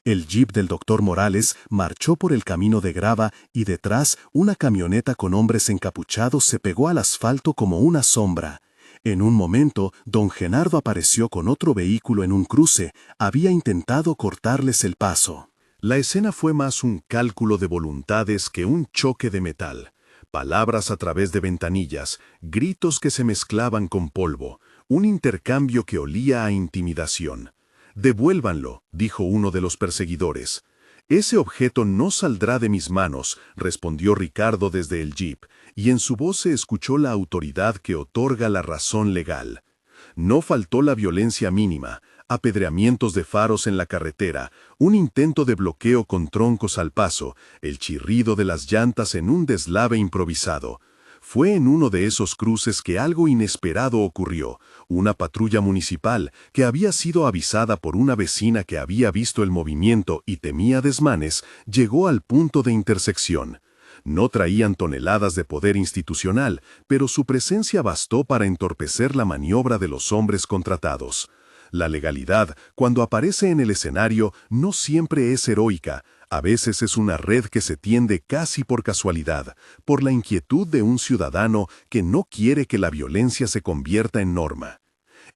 El jeep del doctor Morales marchó por el camino de grava y detrás una camioneta con hombres encapuchados se pegó al asfalto como una sombra. En un momento, don Genardo apareció con otro vehículo en un cruce. Había intentado cortarles el paso. La escena fue más un cálculo de voluntades que un choque de metal. Palabras a través de ventanillas, gritos que se mezclaban con polvo, un intercambio que olía a intimidación. «Devuélvanlo», dijo uno de los perseguidores. «Ese objeto no saldrá de mis manos», respondió Ricardo desde el jeep, y en su voz se escuchó la autoridad que otorga la razón legal. No faltó la violencia mínima, apedreamientos de faros en la carretera, un intento de bloqueo con troncos al paso, el chirrido de las llantas en un deslave improvisado. Fue en uno de esos cruces que algo inesperado ocurrió. Una patrulla municipal, que había sido avisada por una vecina que había visto el movimiento y temía desmanes, llegó al punto de intersección. No traían toneladas de poder institucional, pero su presencia bastó para entorpecer la maniobra de los hombres contratados. La legalidad, cuando aparece en el escenario, no siempre es heroica. A veces es una red que se tiende casi por casualidad, por la inquietud de un ciudadano que no quiere que la violencia se convierta en norma.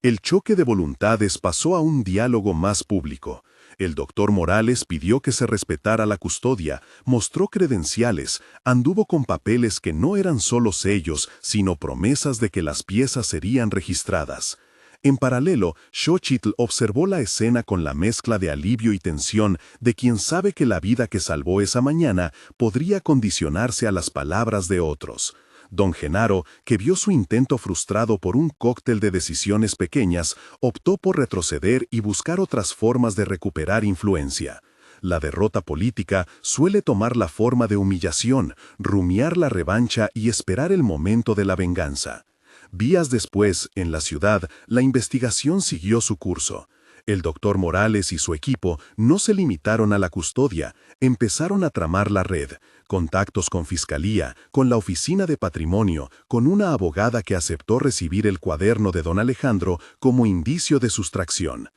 El choque de voluntades pasó a un diálogo más público. El doctor Morales pidió que se respetara la custodia, mostró credenciales, anduvo con papeles que no eran solo sellos, sino promesas de que las piezas serían registradas. En paralelo, Xochitl observó la escena con la mezcla de alivio y tensión de quien sabe que la vida que salvó esa mañana podría condicionarse a las palabras de otros. Don Genaro, que vio su intento frustrado por un cóctel de decisiones pequeñas, optó por retroceder y buscar otras formas de recuperar influencia. La derrota política suele tomar la forma de humillación, rumiar la revancha y esperar el momento de la venganza. Días después, en la ciudad, la investigación siguió su curso. El doctor Morales y su equipo no se limitaron a la custodia, empezaron a tramar la red, contactos con Fiscalía, con la Oficina de Patrimonio, con una abogada que aceptó recibir el cuaderno de don Alejandro como indicio de sustracción.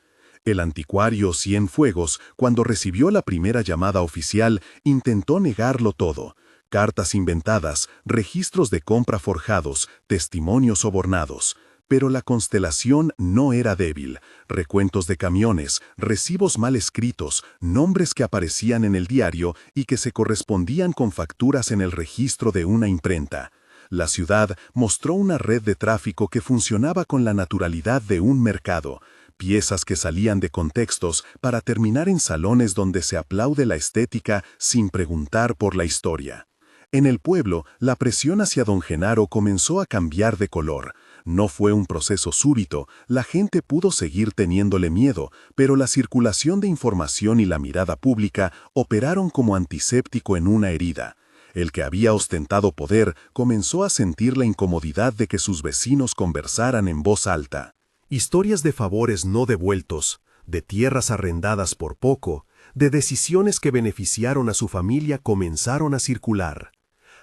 El anticuario Cienfuegos, cuando recibió la primera llamada oficial, intentó negarlo todo. Cartas inventadas, registros de compra forjados, testimonios sobornados. Pero la constelación no era débil. Recuentos de camiones, recibos mal escritos, nombres que aparecían en el diario y que se correspondían con facturas en el registro de una imprenta. La ciudad mostró una red de tráfico que funcionaba con la naturalidad de un mercado. Piezas que salían de contextos para terminar en salones donde se aplaude la estética sin preguntar por la historia. En el pueblo, la presión hacia don Genaro comenzó a cambiar de color. No fue un proceso súbito, la gente pudo seguir teniéndole miedo, pero la circulación de información y la mirada pública operaron como antiséptico en una herida. El que había ostentado poder comenzó a sentir la incomodidad de que sus vecinos conversaran en voz alta. Historias de favores no devueltos, de tierras arrendadas por poco, de decisiones que beneficiaron a su familia comenzaron a circular.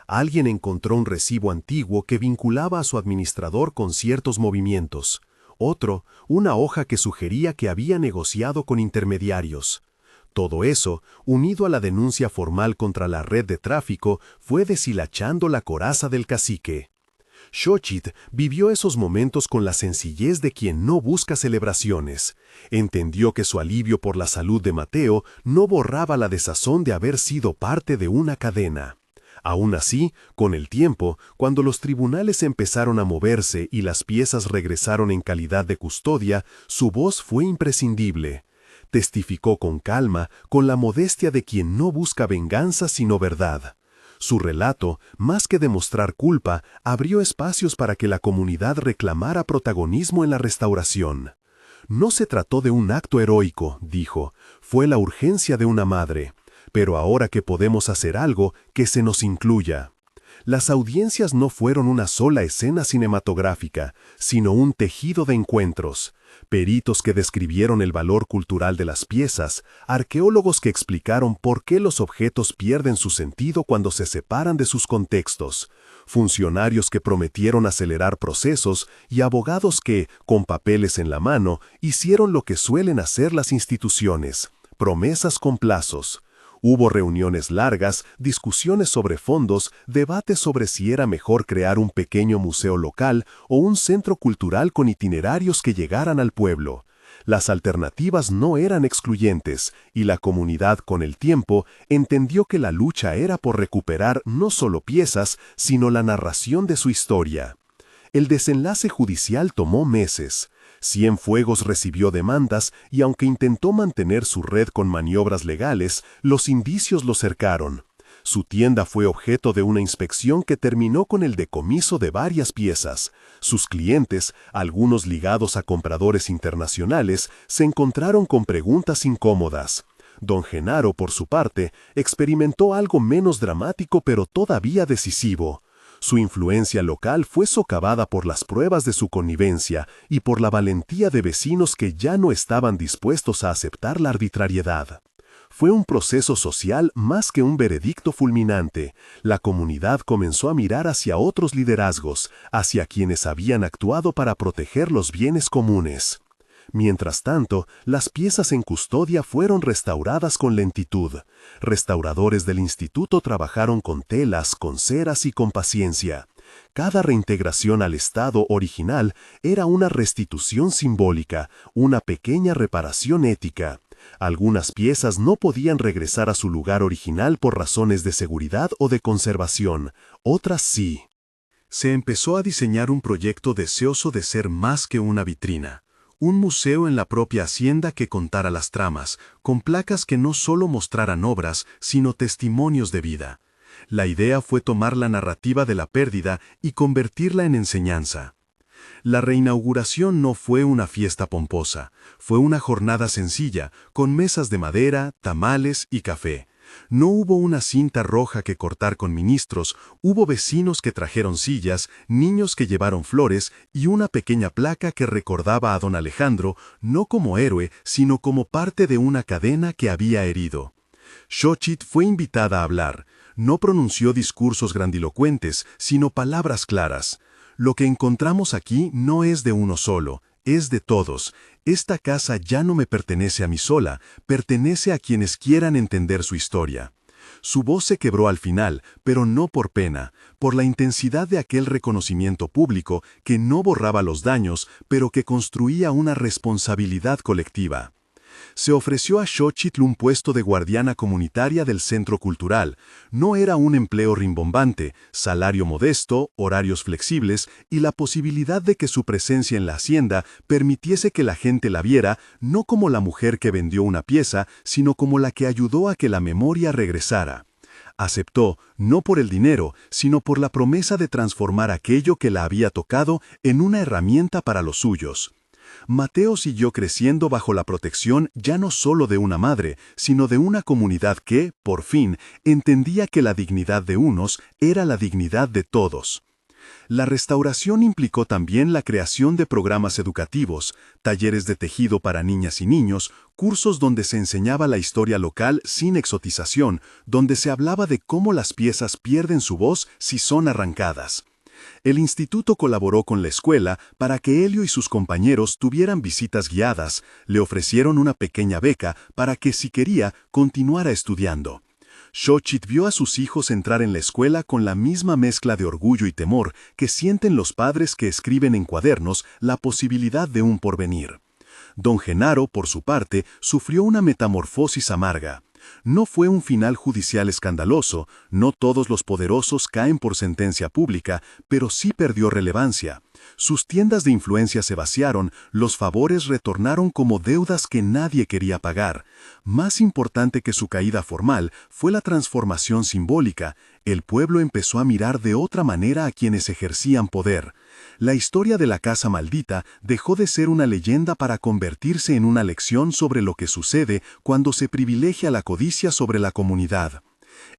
Alguien encontró un recibo antiguo que vinculaba a su administrador con ciertos movimientos. Otro, una hoja que sugería que había negociado con intermediarios. Todo eso, unido a la denuncia formal contra la red de tráfico, fue deshilachando la coraza del cacique. Xochitl vivió esos momentos con la sencillez de quien no busca celebraciones. Entendió que su alivio por la salud de Mateo no borraba la desazón de haber sido parte de una cadena. Aún así, con el tiempo, cuando los tribunales empezaron a moverse y las piezas regresaron en calidad de custodia, su voz fue imprescindible. Testificó con calma, con la modestia de quien no busca venganza sino verdad. Su relato, más que demostrar culpa, abrió espacios para que la comunidad reclamara protagonismo en la restauración. No se trató de un acto heroico, dijo, fue la urgencia de una madre. Pero ahora que podemos hacer algo, que se nos incluya. Las audiencias no fueron una sola escena cinematográfica, sino un tejido de encuentros. Peritos que describieron el valor cultural de las piezas, arqueólogos que explicaron por qué los objetos pierden su sentido cuando se separan de sus contextos, funcionarios que prometieron acelerar procesos y abogados que, con papeles en la mano, hicieron lo que suelen hacer las instituciones: promesas con plazos. Hubo reuniones largas, discusiones sobre fondos, debates sobre si era mejor crear un pequeño museo local o un centro cultural con itinerarios que llegaran al pueblo. Las alternativas no eran excluyentes, y la comunidad, con el tiempo, entendió que la lucha era por recuperar no solo piezas, sino la narración de su historia. El desenlace judicial tomó meses. Cienfuegos recibió demandas y aunque intentó mantener su red con maniobras legales, los indicios lo cercaron. Su tienda fue objeto de una inspección que terminó con el decomiso de varias piezas. Sus clientes, algunos ligados a compradores internacionales, se encontraron con preguntas incómodas. Don Genaro, por su parte, experimentó algo menos dramático pero todavía decisivo. Su influencia local fue socavada por las pruebas de su connivencia y por la valentía de vecinos que ya no estaban dispuestos a aceptar la arbitrariedad. Fue un proceso social más que un veredicto fulminante. La comunidad comenzó a mirar hacia otros liderazgos, hacia quienes habían actuado para proteger los bienes comunes. Mientras tanto, las piezas en custodia fueron restauradas con lentitud. Restauradores del instituto trabajaron con telas, con ceras y con paciencia. Cada reintegración al estado original era una restitución simbólica, una pequeña reparación ética. Algunas piezas no podían regresar a su lugar original por razones de seguridad o de conservación, otras sí. Se empezó a diseñar un proyecto deseoso de ser más que una vitrina. Un museo en la propia hacienda que contara las tramas, con placas que no solo mostraran obras, sino testimonios de vida. La idea fue tomar la narrativa de la pérdida y convertirla en enseñanza. La reinauguración no fue una fiesta pomposa, fue una jornada sencilla, con mesas de madera, tamales y café. No hubo una cinta roja que cortar con ministros, hubo vecinos que trajeron sillas, niños que llevaron flores y una pequeña placa que recordaba a don Alejandro no como héroe, sino como parte de una cadena que había herido. Xochitl fue invitada a hablar. No pronunció discursos grandilocuentes, sino palabras claras. Lo que encontramos aquí no es de uno solo, es de todos. Esta casa ya no me pertenece a mí sola, pertenece a quienes quieran entender su historia. Su voz se quebró al final, pero no por pena, por la intensidad de aquel reconocimiento público que no borraba los daños, pero que construía una responsabilidad colectiva. Se ofreció a Xochitl un puesto de guardiana comunitaria del centro cultural. No era un empleo rimbombante, salario modesto, horarios flexibles y la posibilidad de que su presencia en la hacienda permitiese que la gente la viera no como la mujer que vendió una pieza, sino como la que ayudó a que la memoria regresara. Aceptó, no por el dinero, sino por la promesa de transformar aquello que la había tocado en una herramienta para los suyos. Mateo siguió creciendo bajo la protección ya no solo de una madre, sino de una comunidad que, por fin, entendía que la dignidad de unos era la dignidad de todos. La restauración implicó también la creación de programas educativos, talleres de tejido para niñas y niños, cursos donde se enseñaba la historia local sin exotización, donde se hablaba de cómo las piezas pierden su voz si son arrancadas. El instituto colaboró con la escuela para que Helio y sus compañeros tuvieran visitas guiadas, le ofrecieron una pequeña beca para que, si quería, continuara estudiando. Xochitl vio a sus hijos entrar en la escuela con la misma mezcla de orgullo y temor que sienten los padres que escriben en cuadernos la posibilidad de un porvenir. Don Genaro, por su parte, sufrió una metamorfosis amarga. No fue un final judicial escandaloso, no todos los poderosos caen por sentencia pública, pero sí perdió relevancia. Sus tiendas de influencia se vaciaron, los favores retornaron como deudas que nadie quería pagar. Más importante que su caída formal fue la transformación simbólica. El pueblo empezó a mirar de otra manera a quienes ejercían poder. La historia de la Casa Maldita dejó de ser una leyenda para convertirse en una lección sobre lo que sucede cuando se privilegia la codicia sobre la comunidad.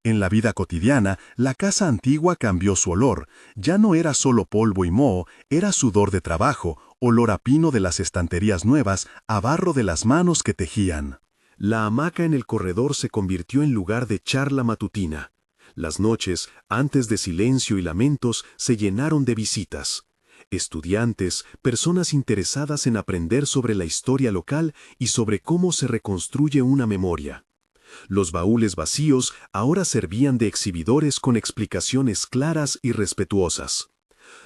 En la vida cotidiana, la casa antigua cambió su olor. Ya no era solo polvo y moho, era sudor de trabajo, olor a pino de las estanterías nuevas, a barro de las manos que tejían. La hamaca en el corredor se convirtió en lugar de charla matutina. Las noches, antes de silencio y lamentos, se llenaron de visitas. Estudiantes, personas interesadas en aprender sobre la historia local y sobre cómo se reconstruye una memoria. Los baúles vacíos ahora servían de exhibidores con explicaciones claras y respetuosas.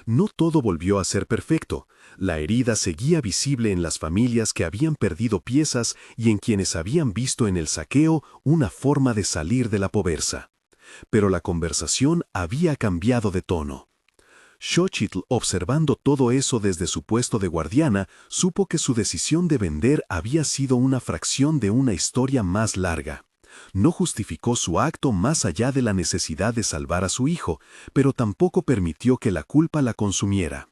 No todo volvió a ser perfecto. La herida seguía visible en las familias que habían perdido piezas y en quienes habían visto en el saqueo una forma de salir de la pobreza. Pero la conversación había cambiado de tono. Xochitl, observando todo eso desde su puesto de guardiana, supo que su decisión de vender había sido una fracción de una historia más larga. No justificó su acto más allá de la necesidad de salvar a su hijo, pero tampoco permitió que la culpa la consumiera.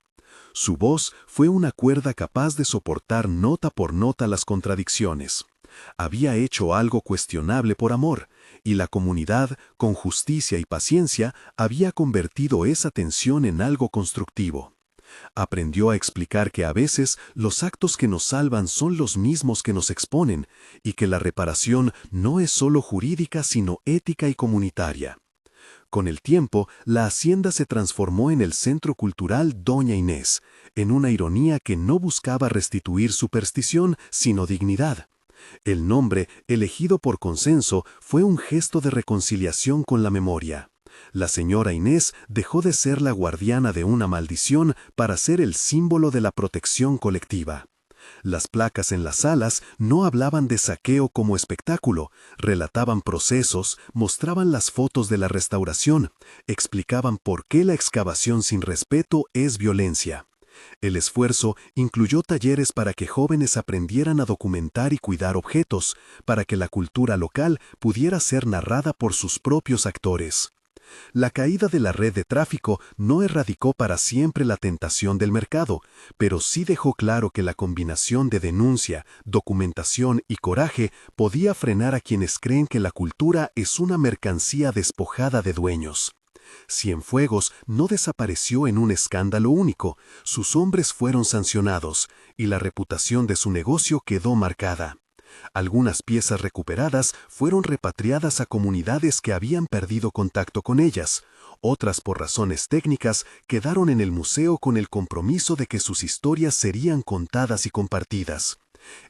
Su voz fue una cuerda capaz de soportar nota por nota las contradicciones. Había hecho algo cuestionable por amor, y la comunidad, con justicia y paciencia, había convertido esa tensión en algo constructivo. Aprendió a explicar que a veces los actos que nos salvan son los mismos que nos exponen, y que la reparación no es solo jurídica sino ética y comunitaria. Con el tiempo, la hacienda se transformó en el centro cultural Doña Inés, en una ironía que no buscaba restituir superstición sino dignidad. El nombre, elegido por consenso, fue un gesto de reconciliación con la memoria. La señora Inés dejó de ser la guardiana de una maldición para ser el símbolo de la protección colectiva. Las placas en las salas no hablaban de saqueo como espectáculo, relataban procesos, mostraban las fotos de la restauración, explicaban por qué la excavación sin respeto es violencia. El esfuerzo incluyó talleres para que jóvenes aprendieran a documentar y cuidar objetos, para que la cultura local pudiera ser narrada por sus propios actores. La caída de la red de tráfico no erradicó para siempre la tentación del mercado, pero sí dejó claro que la combinación de denuncia, documentación y coraje podía frenar a quienes creen que la cultura es una mercancía despojada de dueños. Cienfuegos no desapareció en un escándalo único, sus hombres fueron sancionados, y la reputación de su negocio quedó marcada. Algunas piezas recuperadas fueron repatriadas a comunidades que habían perdido contacto con ellas. Otras, por razones técnicas, quedaron en el museo con el compromiso de que sus historias serían contadas y compartidas.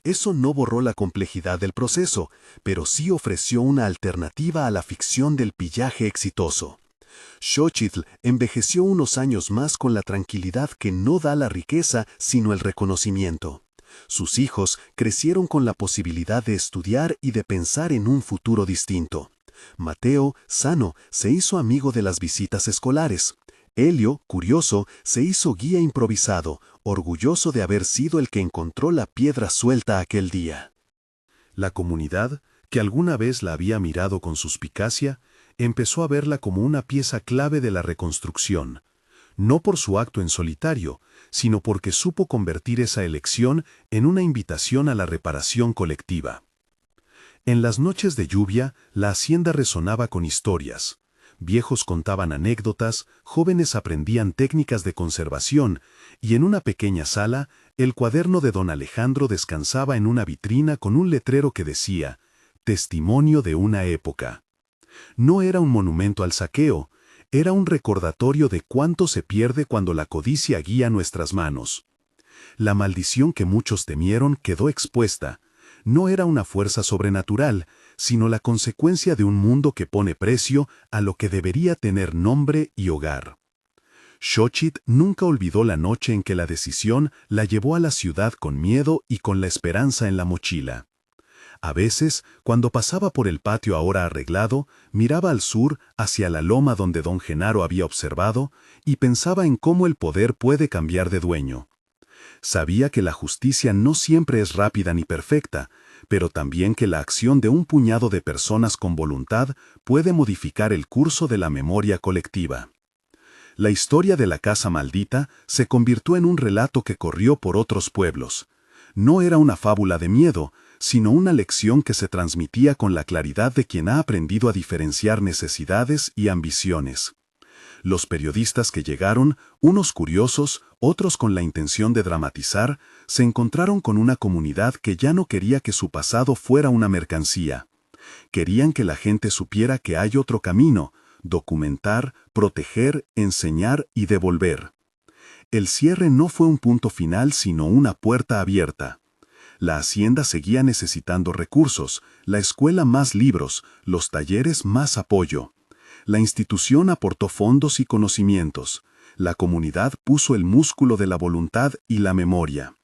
Eso no borró la complejidad del proceso, pero sí ofreció una alternativa a la ficción del pillaje exitoso. Xochitl envejeció unos años más con la tranquilidad que no da la riqueza sino el reconocimiento. Sus hijos crecieron con la posibilidad de estudiar y de pensar en un futuro distinto. Mateo, sano, se hizo amigo de las visitas escolares. Helio, curioso, se hizo guía improvisado, orgulloso de haber sido el que encontró la piedra suelta aquel día. La comunidad, que alguna vez la había mirado con suspicacia, empezó a verla como una pieza clave de la reconstrucción, no por su acto en solitario, sino porque supo convertir esa elección en una invitación a la reparación colectiva. En las noches de lluvia, la hacienda resonaba con historias. Viejos contaban anécdotas, jóvenes aprendían técnicas de conservación, y en una pequeña sala, el cuaderno de don Alejandro descansaba en una vitrina con un letrero que decía, «Testimonio de una época». No era un monumento al saqueo, era un recordatorio de cuánto se pierde cuando la codicia guía nuestras manos. La maldición que muchos temieron quedó expuesta. No era una fuerza sobrenatural, sino la consecuencia de un mundo que pone precio a lo que debería tener nombre y hogar. Xochitl nunca olvidó la noche en que la decisión la llevó a la ciudad con miedo y con la esperanza en la mochila. A veces, cuando pasaba por el patio ahora arreglado, miraba al sur, hacia la loma donde don Genaro había observado, y pensaba en cómo el poder puede cambiar de dueño. Sabía que la justicia no siempre es rápida ni perfecta, pero también que la acción de un puñado de personas con voluntad puede modificar el curso de la memoria colectiva. La historia de la casa maldita se convirtió en un relato que corrió por otros pueblos. No era una fábula de miedo, sino una lección que se transmitía con la claridad de quien ha aprendido a diferenciar necesidades y ambiciones. Los periodistas que llegaron, unos curiosos, otros con la intención de dramatizar, se encontraron con una comunidad que ya no quería que su pasado fuera una mercancía. Querían que la gente supiera que hay otro camino: documentar, proteger, enseñar y devolver. El cierre no fue un punto final, sino una puerta abierta. La hacienda seguía necesitando recursos, la escuela más libros, los talleres más apoyo. La institución aportó fondos y conocimientos. La comunidad puso el músculo de la voluntad y la memoria.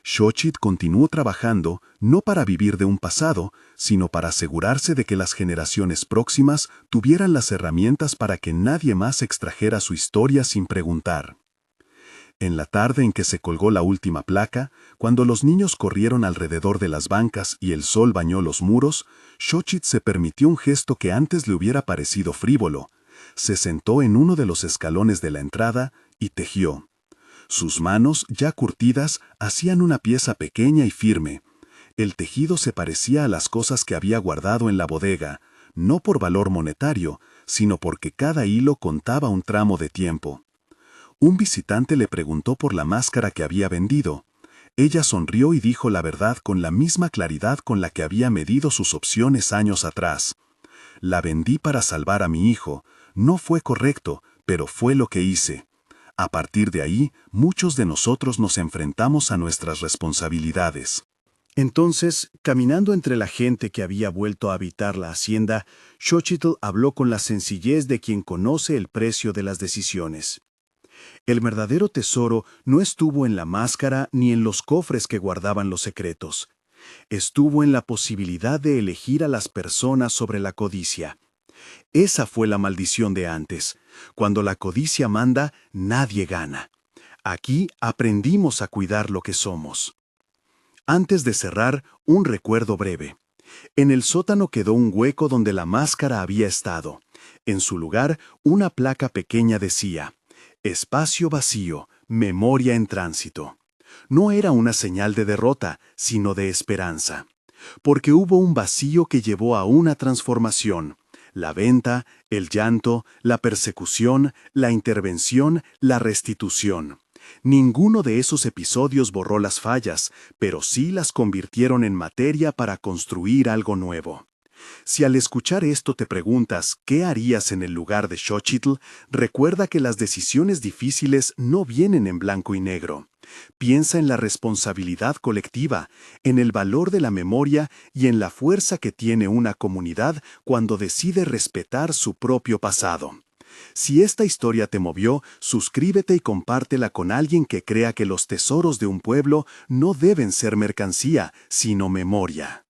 Xochitl continuó trabajando no para vivir de un pasado, sino para asegurarse de que las generaciones próximas tuvieran las herramientas para que nadie más extrajera su historia sin preguntar. En la tarde en que se colgó la última placa, cuando los niños corrieron alrededor de las bancas y el sol bañó los muros, Xochitl se permitió un gesto que antes le hubiera parecido frívolo. Se sentó en uno de los escalones de la entrada y tejió. Sus manos, ya curtidas, hacían una pieza pequeña y firme. El tejido se parecía a las cosas que había guardado en la bodega, no por valor monetario, sino porque cada hilo contaba un tramo de tiempo. Un visitante le preguntó por la máscara que había vendido. Ella sonrió y dijo la verdad con la misma claridad con la que había medido sus opciones años atrás. La vendí para salvar a mi hijo. No fue correcto, pero fue lo que hice. A partir de ahí, muchos de nosotros nos enfrentamos a nuestras responsabilidades. Entonces, caminando entre la gente que había vuelto a habitar la hacienda, Xochitl habló con la sencillez de quien conoce el precio de las decisiones. El verdadero tesoro no estuvo en la máscara ni en los cofres que guardaban los secretos. Estuvo en la posibilidad de elegir a las personas sobre la codicia. Esa fue la maldición de antes. Cuando la codicia manda, nadie gana. Aquí aprendimos a cuidar lo que somos. Antes de cerrar, un recuerdo breve. En el sótano quedó un hueco donde la máscara había estado. En su lugar, una placa pequeña decía: espacio vacío, memoria en tránsito. No era una señal de derrota, sino de esperanza. Porque hubo un vacío que llevó a una transformación. La venta, el llanto, la persecución, la intervención, la restitución. Ninguno de esos episodios borró las fallas, pero sí las convirtieron en materia para construir algo nuevo. Si al escuchar esto te preguntas ¿qué harías en el lugar de Xochitl?, recuerda que las decisiones difíciles no vienen en blanco y negro. Piensa en la responsabilidad colectiva, en el valor de la memoria y en la fuerza que tiene una comunidad cuando decide respetar su propio pasado. Si esta historia te movió, suscríbete y compártela con alguien que crea que los tesoros de un pueblo no deben ser mercancía, sino memoria.